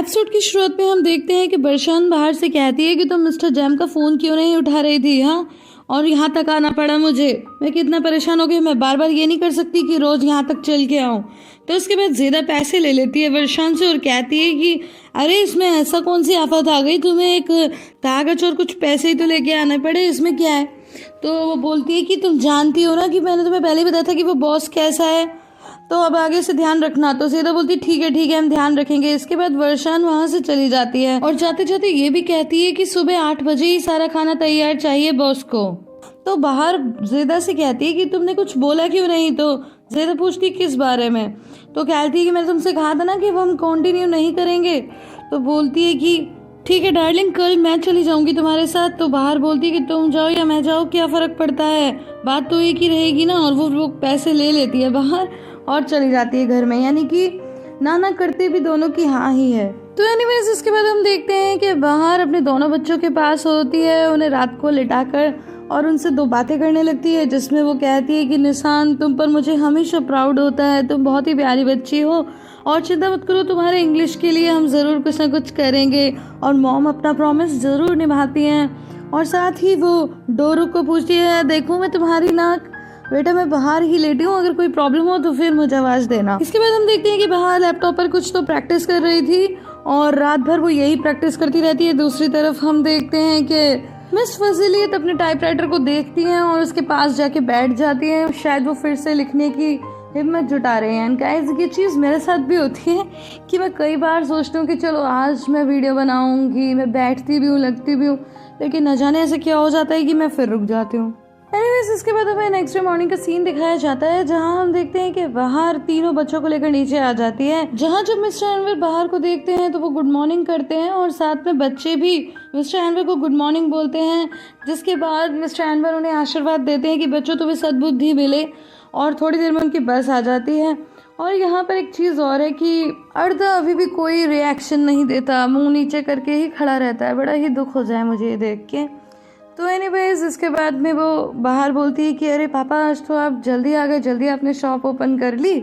Episode की शुरुआत में हम देखते हैं कि बरशान बाहर से कहती है कि तुम मिस्टर जैम का फ़ोन क्यों नहीं उठा रही थी। हाँ, और यहाँ तक आना पड़ा मुझे, मैं कितना परेशान हो गई, मैं बार बार ये नहीं कर सकती कि रोज़ यहाँ तक चल के आऊँ। तो उसके बाद ज़्यादा पैसे ले लेती है बरशान से और कहती है कि अरे इसमें ऐसा कौन सी आफत आ गई, तुम्हें एक कागज़ और कुछ पैसे ही तो लेके आने पड़े, इसमें क्या है। तो वो बोलती है कि तुम जानती हो ना कि मैंने तुम्हें पहले ही बताया था कि वो बॉस कैसा है, तो अब आगे से ध्यान रखना। तो सीधा बोलती ठीक है हम ध्यान रखेंगे। इसके बाद वर्षान वहाँ से चली जाती है और जाते जाते ये भी कहती है कि सुबह 8 बजे ही सारा खाना तैयार चाहिए बॉस को। तो बाहर ज़ेदा से कहती है कि तुमने कुछ बोला क्यों नहीं। तो ज़ेदा पूछती है किस बारे में। तो कहती है कि मैंने तुमसे कहा था ना कि हम कंटिन्यू नहीं करेंगे। तो बोलती है कि ठीक है डार्लिंग, कल मैं चली जाऊंगी तुम्हारे साथ। तो बाहर बोलती है कि तुम जाओ या मैं जाऊँ, क्या फ़र्क पड़ता है, बात तो एक ही रहेगी ना। और वो पैसे ले लेती है बाहर और चली जाती है घर में, यानी कि ना करते भी दोनों की हाँ ही है। तो एनीवेज इसके बाद हम देखते हैं कि बाहर अपने दोनों बच्चों के पास होती है, उन्हें रात को लिटाकर और उनसे 2 बातें करने लगती है, जिसमें वो कहती है कि निशान तुम पर मुझे हमेशा प्राउड होता है, तुम बहुत ही प्यारी बच्ची हो और चिंता मत करो, तुम्हारे इंग्लिश के लिए हम ज़रूर कुछ ना कुछ करेंगे। और मॉम अपना प्रॉमिस ज़रूर निभाती हैं। और साथ ही वो डोरू को पूछती है देखूँ मैं तुम्हारी नाक, बेटा मैं बाहर ही लेटी हूँ, अगर कोई प्रॉब्लम हो तो फिर मुझे आवाज़ देना। इसके बाद हम देखते हैं कि बाहर लैपटॉप पर कुछ तो प्रैक्टिस कर रही थी और रात भर वो यही प्रैक्टिस करती रहती है। दूसरी तरफ हम देखते हैं कि मिस फजीलियत अपने टाइपराइटर को देखती हैं और उसके पास जाके बैठ जाती हैं, शायद वो फिर से लिखने की हिम्मत जुटा रहे हैं। गाइस ये चीज़ मेरे साथ भी होती है कि मैं कई बार सोचती हूँ कि चलो आज मैं वीडियो बनाऊँगी, मैं बैठती भी हूँ लगती भी हूँ, लेकिन न जाने ऐसे क्या हो जाता है कि मैं फिर रुक जाती हूँ। एनीवेज इसके बाद हमें नेक्स्ट डे मॉर्निंग का सीन दिखाया जाता है, जहां हम देखते हैं कि बाहर तीनों बच्चों को लेकर नीचे आ जाती है। जहां जब मिस्टर एनवर बाहर को देखते हैं तो वो गुड मॉर्निंग करते हैं और साथ में बच्चे भी मिस्टर एनवर को गुड मॉर्निंग बोलते हैं। जिसके बाद मिस्टर एनवर उन्हें आशीर्वाद देते हैं कि बच्चों तुम्हें सद्बुद्धि मिले, और थोड़ी देर में उनकी बस आ जाती है। और यहाँ पर एक चीज़ और है कि अर्दा अभी भी कोई रिएक्शन नहीं देता, मुँह नीचे करके ही खड़ा रहता है। बड़ा ही दुख हो जाए मुझे ये देख के। तो एनीवेज इसके बाद में वो बाहर बोलती है कि अरे पापा आज तो आप जल्दी आ गए, जल्दी आपने शॉप ओपन कर ली।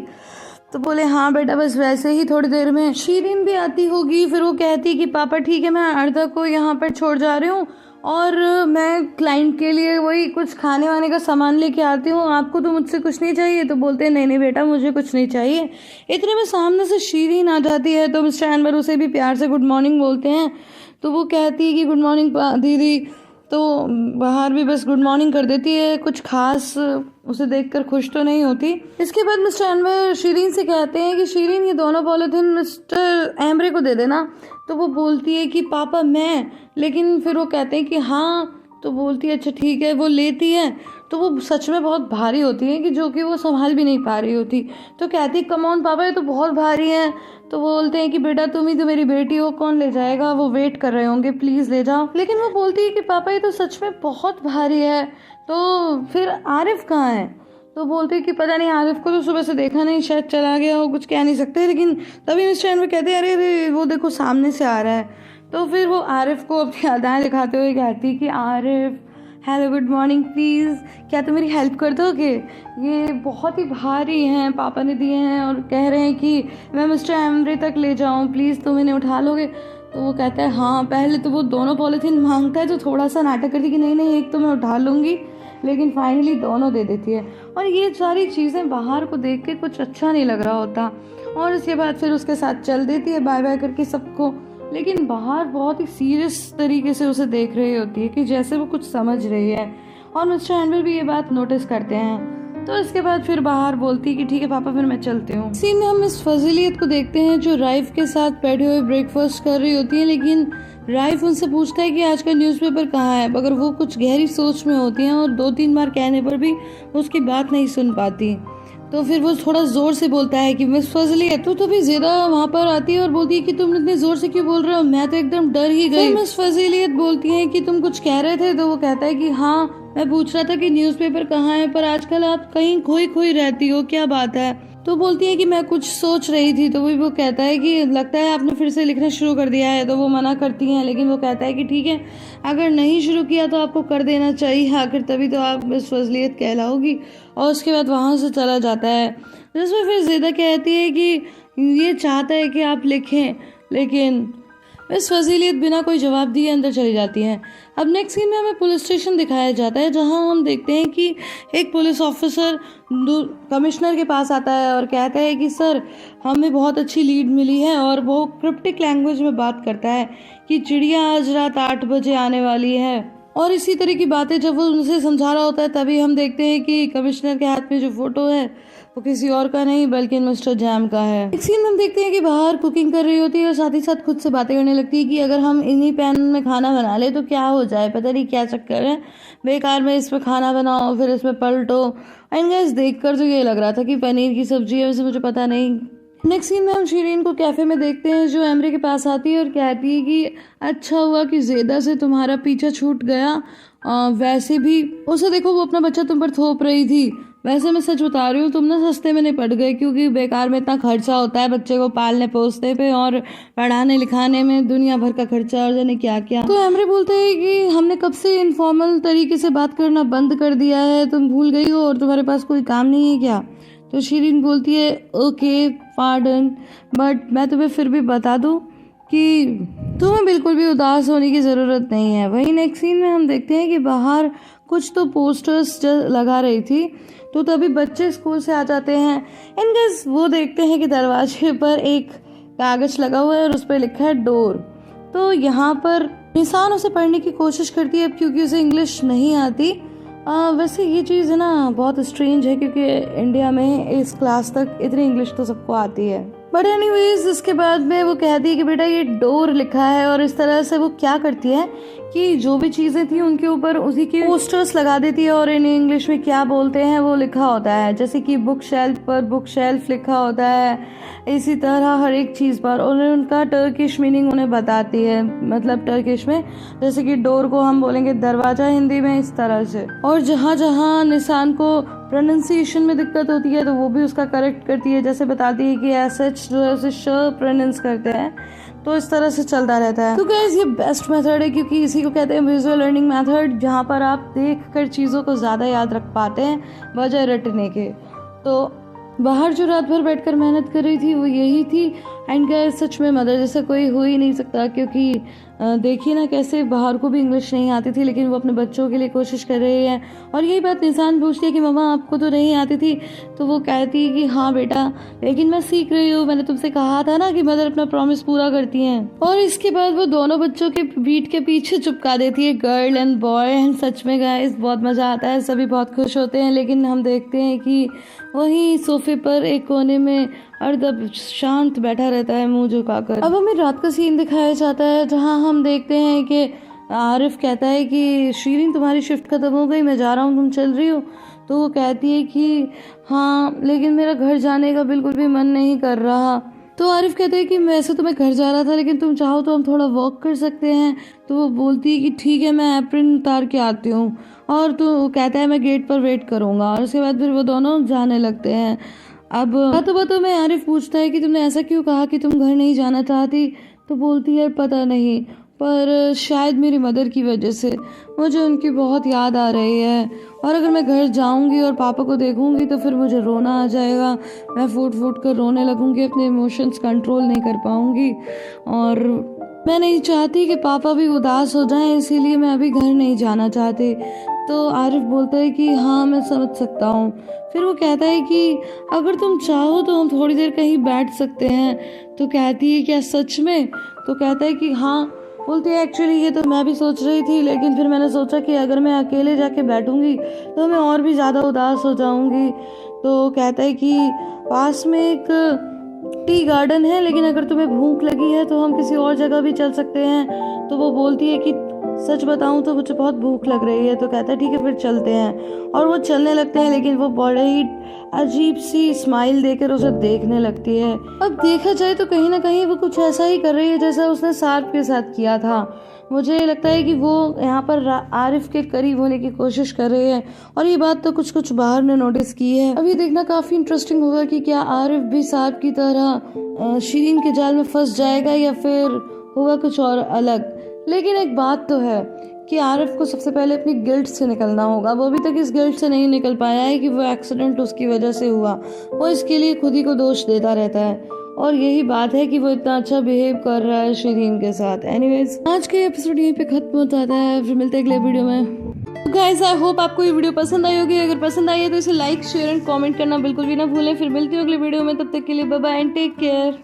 तो बोले हाँ बेटा बस वैसे ही, थोड़ी देर में शीरीन भी आती होगी। फिर वो कहती कि पापा ठीक है मैं अर्दा को यहाँ पर छोड़ जा रही हूँ और मैं क्लाइंट के लिए वही कुछ खाने वाने का सामान लेके आती हूँ, आपको तो मुझसे कुछ नहीं चाहिए। तो बोलते हैं नहीं बेटा मुझे कुछ नहीं चाहिए। इतने में सामने से शीरीन आ जाती है, तो मिस्टर एनवर उसे भी प्यार से गुड मॉर्निंग बोलते हैं। तो वो कहती है कि गुड मॉर्निंग दीदी। तो बाहर भी बस गुड मॉर्निंग कर देती है, कुछ खास उसे देखकर खुश तो नहीं होती। इसके बाद मिस्टर एनवर शीरीन से कहते हैं कि शीरीन ये दोनों पॉलीथिन मिस्टर एमरे को दे देना। तो वो बोलती है कि पापा मैं, लेकिन फिर वो कहते हैं कि हाँ। तो बोलती है अच्छा ठीक है। वो लेती है तो वो सच में बहुत भारी होती है कि जो कि वो संभाल भी नहीं पा रही होती। तो कहती कम ऑन पापा ये तो बहुत भारी है। तो बोलते हैं कि बेटा तुम ही तो मेरी बेटी हो, कौन ले जाएगा, वो वेट कर रहे होंगे, प्लीज़ ले जाओ। लेकिन वो बोलती है कि पापा ये तो सच में बहुत भारी है। तो फिर आरिफ कहाँ है। तो बोलते हैं कि पता नहीं, आरिफ को तो सुबह से देखा नहीं, शायद चला गया हो, कुछ कह नहीं सकते। लेकिन तभी मिस्टर एनवर कहते हैं अरे वो देखो सामने से आ रहा है। तो फिर वो आरिफ को अपनी अदाएँ दिखाते हुए कहती कि Arif hello good morning, please क्या तुम मेरी हेल्प कर दोगे, ये बहुत ही भारी हैं, पापा ने दिए हैं और कह रहे हैं कि मैं मिस्टर एमरे तक ले जाऊं, प्लीज़ तुम इन्हें उठा लोगे। तो वो कहता है हाँ। पहले तो वो दोनों पॉलीथीन मांगता है तो थोड़ा सा नाटक करती कि नहीं एक तो मैं उठा लूँगी, लेकिन फाइनली दोनों दे देती है। और ये सारी चीज़ें बाहर को देख के कुछ अच्छा नहीं लग रहा होता। और उसके बाद फिर उसके साथ चल देती है बाय बाय करके सबको। लेकिन बाहर बहुत ही सीरियस तरीके से उसे देख रही होती है कि जैसे वो कुछ समझ रही है। और मिस्टर एनवर भी ये बात नोटिस करते हैं। तो इसके बाद फिर बाहर बोलती है कि ठीक है पापा फिर मैं चलती हूँ। सीन में हम इस फजीलियत को देखते हैं जो राइफ के साथ बैठे हुए ब्रेकफास्ट कर रही होती है, लेकिन राइफ उनसे पूछता है कि आज का न्यूज़पेपर कहाँ है, मगर वो कुछ गहरी सोच में होती हैं और 2-3 बार कहने पर भी उसकी बात नहीं सुन पाती। तो फिर वो थोड़ा ज़ोर से बोलता है कि मिस फजलियत। तो भी ज़्यादा वहाँ पर आती है और बोलती है कि तुम इतने ज़ोर से क्यों बोल रहे हो, मैं तो एकदम डर ही गई। मिस फजलियत बोलती है कि तुम कुछ कह रहे थे। तो वो कहता है कि हाँ मैं पूछ रहा था कि न्यूज़पेपर कहाँ है, पर आजकल आप कहीं खोई रहती हो, क्या बात है। तो बोलती है कि मैं कुछ सोच रही थी। तो वो कहता है कि लगता है आपने फिर से लिखना शुरू कर दिया है। तो वो मना करती हैं, लेकिन वो कहता है कि ठीक है अगर नहीं शुरू किया तो आपको कर देना चाहिए, आखिर तभी तो आप मिस फजलियत कहलाओगी। और उसके बाद वहाँ से चला जाता है, जिसमें फिर ज़ेदा कहती है कि ये चाहता है कि आप लिखें। लेकिन मिस फजीलियत बिना कोई जवाब दिए अंदर चली जाती हैं। अब नेक्स्ट सीन में हमें पुलिस स्टेशन दिखाया जाता है, जहां हम देखते हैं कि एक पुलिस ऑफिसर कमिश्नर के पास आता है और कहता है कि सर, हमें बहुत अच्छी लीड मिली है, और वो क्रिप्टिक लैंग्वेज में बात करता है कि चिड़िया आज रात 8 बजे आने वाली है। और इसी तरह की बातें जब वो उनसे समझा रहा होता है, तभी हम देखते हैं कि कमिश्नर के हाथ में जो फोटो है वो किसी और का नहीं बल्कि मिस्टर जैम का है। एक सीन में हम देखते हैं कि बाहर कुकिंग कर रही होती है और साथ ही साथ खुद से बातें करने लगती है कि अगर हम इन्हीं पैन में खाना बना ले तो क्या हो जाए, पता नहीं क्या चक्कर है, बेकार में इसमें खाना बनाओ फिर इसमें पलटो। एंड गाइस, देख कर तो ये लग रहा था कि पनीर की सब्जी है, वैसे मुझे पता नहीं। नेक्स्ट सीन में हम शीरीन को कैफे में देखते हैं, जो एमरे के पास आती है और कहती है कि अच्छा हुआ कि ज़ेदा से तुम्हारा पीछा छूट गया, वैसे भी उसे देखो वो अपना बच्चा तुम पर थोप रही थी। वैसे मैं सच बता रही हूँ, तुम ना सस्ते में निपट गए, क्योंकि बेकार में इतना खर्चा होता है बच्चे को पालने पोसने पे और पढ़ाने लिखाने में, दुनिया भर का खर्चा और जाने क्या क्या। तो एमरे बोलते हैं कि हमने कब से इनफॉर्मल तरीके से बात करना बंद कर दिया है, तुम भूल गई हो और तुम्हारे पास कोई काम नहीं है क्या। तो शीरीन बोलती है ओके पार्डन, बट मैं तुम्हें फिर भी बता दूं कि तुम्हें बिल्कुल भी उदास होने की ज़रूरत नहीं है। वहीं नेक्स्ट सीन में हम देखते हैं कि बाहर कुछ तो पोस्टर्स लगा रही थी, तो तभी बच्चे स्कूल से आ जाते हैं। इनकेस वो देखते हैं कि दरवाजे पर एक कागज़ लगा हुआ है और उस पर लिखा है डोर। तो यहाँ पर निशान उसे पढ़ने की कोशिश करती है, क्योंकि उसे इंग्लिश नहीं आती। वैसे ये चीज़ है ना बहुत स्ट्रेंज है, क्योंकि इंडिया में इस क्लास तक इतनी इंग्लिश तो सबको आती है। बट एनीवेज, इसके बाद में वो कहती है कि बेटा ये डोर लिखा है, और इस तरह से वो क्या करती है कि जो भी चीज़ें थी उनके ऊपर उसी के पोस्टर्स लगा देती है, और इन इंग्लिश में क्या बोलते हैं वो लिखा होता है, जैसे कि बुक शेल्फ पर बुक शेल्फ लिखा होता है, इसी तरह हर एक चीज़ पर। और उनका टर्किश मीनिंग उन्हें बताती है, मतलब टर्किश में, जैसे कि डोर को हम बोलेंगे दरवाज़ा हिंदी में, इस तरह से। और जहाँ जहाँ निशान को प्रोनाउंसिएशन में दिक्कत होती है तो वो भी उसका करेक्ट करती है, जैसे बताती है कि एसएच जो है उसे श प्रोनाउंस करते हैं। तो इस तरह से चलता रहता है। तो गाइस, ये बेस्ट मेथड है, क्योंकि इसी को कहते हैं विजुअल लर्निंग मेथड, जहाँ पर आप देख कर चीज़ों को ज़्यादा याद रख पाते हैं बजाय रटने के। तो बाहर जो रात भर बैठकर मेहनत कर रही थी वो यही थी। एंड गाइस, सच में मदर जैसा कोई हो ही नहीं सकता, क्योंकि देखिए ना कैसे बाहर को भी इंग्लिश नहीं आती थी, लेकिन वो अपने बच्चों के लिए कोशिश कर रही है। और यही बात निशान पूछती है कि मम्मा आपको तो नहीं आती थी, तो वो कहती है कि हाँ बेटा, लेकिन मैं सीख रही हूँ, मैंने तुमसे कहा था ना कि मदर अपना प्रॉमिस पूरा करती हैं। और इसके बाद वो दोनों बच्चों के पीठ के पीछे चिपका देती है, girl and boy. And such में गाइस बहुत मज़ा आता है, सभी बहुत खुश होते हैं। लेकिन हम देखते हैं कि वहीं सोफे पर एक कोने में अर्दब शांत बैठा रहता है मुंह झुकाकर। अब हमें रात का सीन दिखाया जाता है, जहां हम देखते हैं कि आरिफ कहता है कि शीरीन तुम्हारी शिफ्ट खत्म हो गई, मैं जा रहा हूँ, तुम चल रही हो। तो वो कहती है कि हाँ, लेकिन मेरा घर जाने का बिल्कुल भी मन नहीं कर रहा। तो आरिफ कहता है कि वैसे तो मैं घर जा रहा था, लेकिन तुम चाहो तो हम थोड़ा वॉक कर सकते हैं। तो वो बोलती है कि ठीक है, मैं एप्रन उतार के आती हूँ। और तो कहता है मैं गेट पर वेट करूँगा। और उसके बाद फिर वो दोनों जाने लगते हैं। अब बातों में आरिफ पूछता है कि तुमने ऐसा क्यों कहा कि तुम घर नहीं जाना चाहती। तो बोलती है पता नहीं, पर शायद मेरी मदर की वजह से मुझे उनकी बहुत याद आ रही है, और अगर मैं घर जाऊंगी और पापा को देखूंगी तो फिर मुझे रोना आ जाएगा, मैं फूट फूट कर रोने लगूंगी, अपने इमोशंस कंट्रोल नहीं कर पाऊंगी, और मैं नहीं चाहती कि पापा भी उदास हो जाएं, इसीलिए मैं अभी घर नहीं जाना चाहती। तो आरिफ बोलता है कि हाँ, मैं समझ सकता हूँ। फिर वो कहता है कि अगर तुम चाहो तो हम थोड़ी देर कहीं बैठ सकते हैं। तो कहती है क्या सच में? तो कहता है कि हाँ। बोलती है एक्चुअली ये तो मैं भी सोच रही थी, लेकिन फिर मैंने सोचा कि अगर मैं अकेले जाके बैठूंगी तो मैं और भी ज़्यादा उदास हो जाऊंगी। तो कहता है कि पास में एक टी गार्डन है, लेकिन अगर तुम्हें भूख लगी है तो हम किसी और जगह भी चल सकते हैं। तो वो बोलती है कि सच बताऊं तो मुझे बहुत भूख लग रही है। तो कहता है ठीक है फिर चलते हैं। और वो चलने लगते हैं, लेकिन वो बड़े ही अजीब सी स्माइल देकर उसे देखने लगती है। अब देखा जाए तो कहीं ना कहीं वो कुछ ऐसा ही कर रही है जैसा उसने सार्फ के साथ किया था। मुझे लगता है कि वो यहाँ पर आरिफ के करीब होने की कोशिश कर रही है, और ये बात तो कुछ बाहर ने नोटिस की है। अब ये देखना काफ़ी इंटरेस्टिंग होगा कि क्या आरिफ भी सार्फ की तरह शीरीन के जाल में फंस जाएगा या फिर होगा कुछ और अलग। लेकिन एक बात तो है कि आरिफ को सबसे पहले अपनी गिल्ट से निकलना होगा। वो अभी तक इस गिल्ट से नहीं निकल पाया है कि वो एक्सीडेंट उसकी वजह से हुआ। वो इसके लिए खुद ही को दोष देता रहता है। और यही बात है कि वो इतना अच्छा बिहेव कर रहा है शिरीन के साथ। एनीवेज आज के एपिसोड यहीं पे खत्म हो जाता है, फिर मिलते हैं अगले वीडियो में। गाइस आई होप आपको ये वीडियो पसंद आई होगी। अगर पसंद आई है तो इसे लाइक शेयर एंड कमेंट करना बिल्कुल भी ना भूलें। फिर मिलती हूँ अगले वीडियो में, तब तक के लिए bye bye and take care.